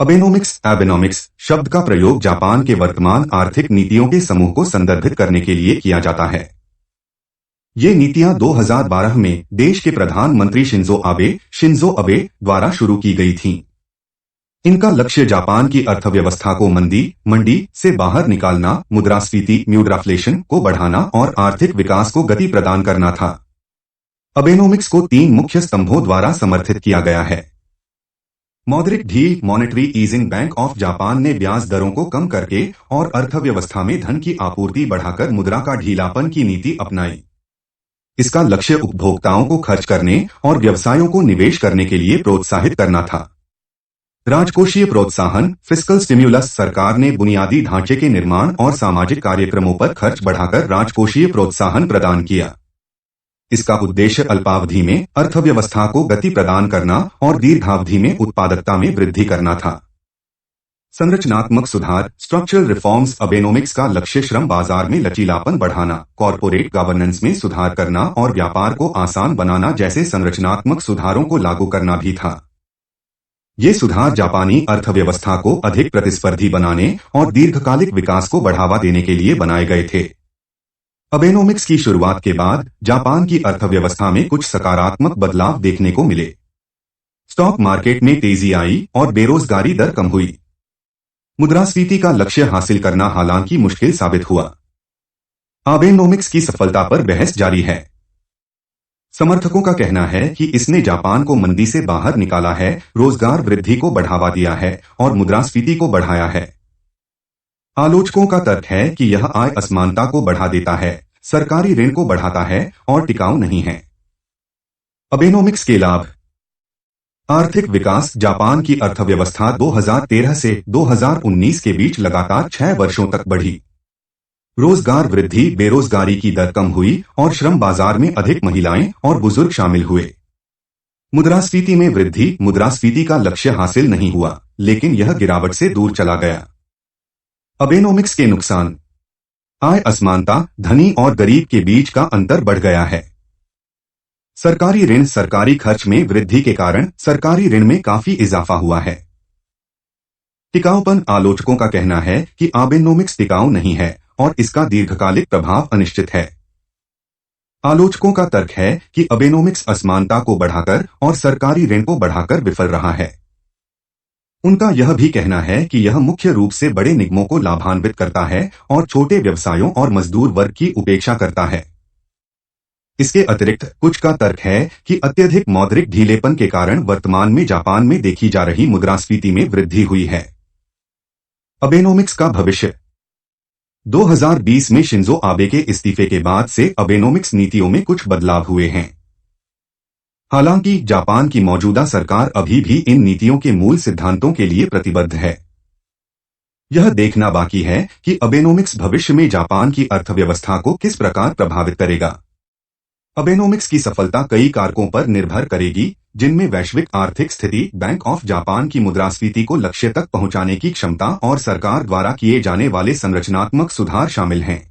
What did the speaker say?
एबेनोमिक्स शब्द का प्रयोग जापान के वर्तमान आर्थिक नीतियों के समूह को संदर्भित करने के लिए किया जाता है। ये नीतियां 2012 में देश के प्रधानमंत्री शिंजो अबे द्वारा शुरू की गई थीं। इनका लक्ष्य जापान की अर्थव्यवस्था को मंदी से बाहर निकालना, मुद्रास्फीति को बढ़ाना और आर्थिक विकास को गति प्रदान करना था। अबेनोमिक्स को 3 मुख्य स्तंभों द्वारा समर्थित किया गया है। मौद्रिक ढील monetary easing. Bank of Japan ने ब्याज दरों को कम करके और अर्थव्यवस्था में धन की आपूर्ति बढ़ाकर मुद्रा का ढीलापन की नीति अपनाई। इसका लक्ष्य उपभोक्ताओं को खर्च करने और व्यवसायों को निवेश करने के लिए प्रोत्साहित करना था। राजकोषीय प्रोत्साहन फिस्कल स्टिम्युलस। सरकार ने बुनियादी ढांचे के निर्माण और सामाजिक कार्यक्रमों पर खर्च बढ़ाकर राजकोषीय प्रोत्साहन प्रदान किया। इसका उद्देश्य अल्पावधि में अर्थव्यवस्था को गति प्रदान करना और दीर्घावधि में उत्पादकता में वृद्धि करना था। संरचनात्मक सुधार स्ट्रक्चरल रिफॉर्म्स। अबेनोमिक्स का लक्ष्य श्रम बाजार में लचीलापन बढ़ाना, कॉरपोरेट गवर्नेंस में सुधार करना और व्यापार को आसान बनाना जैसे संरचनात्मक सुधारों को लागू करना भी था। ये सुधार जापानी अर्थव्यवस्था को अधिक प्रतिस्पर्धी बनाने और दीर्घकालिक विकास को बढ़ावा देने के लिए बनाए गए थे। अबेनोमिक्स की शुरुआत के बाद जापान की अर्थव्यवस्था में कुछ सकारात्मक बदलाव देखने को मिले। स्टॉक मार्केट में तेजी आई और बेरोजगारी दर कम हुई। मुद्रास्फीति का लक्ष्य हासिल करना हालांकि मुश्किल साबित हुआ। अबेनोमिक्स की सफलता पर बहस जारी है। समर्थकों का कहना है कि इसने जापान को मंदी से बाहर निकाला है, रोजगार वृद्धि को बढ़ावा दिया है और मुद्रास्फीति को बढ़ाया है। आलोचकों का तर्क है कि यह आय असमानता को बढ़ा देता है, सरकारी ऋण को बढ़ाता है और टिकाऊ नहीं है। अबेनोमिक्स के लाभ। आर्थिक विकास। जापान की अर्थव्यवस्था 2013 से 2019 के बीच लगातार 6 वर्षों तक बढ़ी। रोजगार वृद्धि, बेरोजगारी की दर कम हुई और श्रम बाजार में अधिक महिलाएं और बुजुर्ग शामिल हुए। मुद्रास्फीति में वृद्धि। मुद्रास्फीति का लक्ष्य हासिल नहीं हुआ, लेकिन यह गिरावट से दूर चला गया। अबेनोमिक्स के नुकसान। आय असमानता, धनी और गरीब के बीच का अंतर बढ़ गया है। सरकारी ऋण। सरकारी खर्च में वृद्धि के कारण सरकारी ऋण में काफी इजाफा हुआ है। टिकाऊपन। आलोचकों का कहना है कि अबेनोमिक्स टिकाऊ नहीं है और इसका दीर्घकालिक प्रभाव अनिश्चित है। आलोचकों का तर्क है कि अबेनोमिक्स असमानता को बढ़ाकर और सरकारी ऋण को बढ़ाकर विफल रहा है। उनका यह भी कहना है कि यह मुख्य रूप से बड़े निगमों को लाभान्वित करता है और छोटे व्यवसायों और मजदूर वर्ग की उपेक्षा करता है। इसके अतिरिक्त कुछ का तर्क है कि अत्यधिक मौद्रिक ढीलेपन के कारण वर्तमान में जापान में देखी जा रही मुद्रास्फीति में वृद्धि हुई है। अबेनोमिक्स का भविष्य। 2020 में शिंजो आबे के इस्तीफे के बाद से अबेनोमिक्स नीतियों में कुछ बदलाव हुए हैं। हालांकि जापान की मौजूदा सरकार अभी भी इन नीतियों के मूल सिद्धांतों के लिए प्रतिबद्ध है। यह देखना बाकी है कि अबेनोमिक्स भविष्य में जापान की अर्थव्यवस्था को किस प्रकार प्रभावित करेगा। अबेनोमिक्स की सफलता कई कारकों पर निर्भर करेगी, जिनमें वैश्विक आर्थिक स्थिति, बैंक ऑफ जापान की मुद्रास्फीति को लक्ष्य तक पहुंचाने की क्षमता और सरकार द्वारा किए जाने वाले संरचनात्मक सुधार शामिल हैं।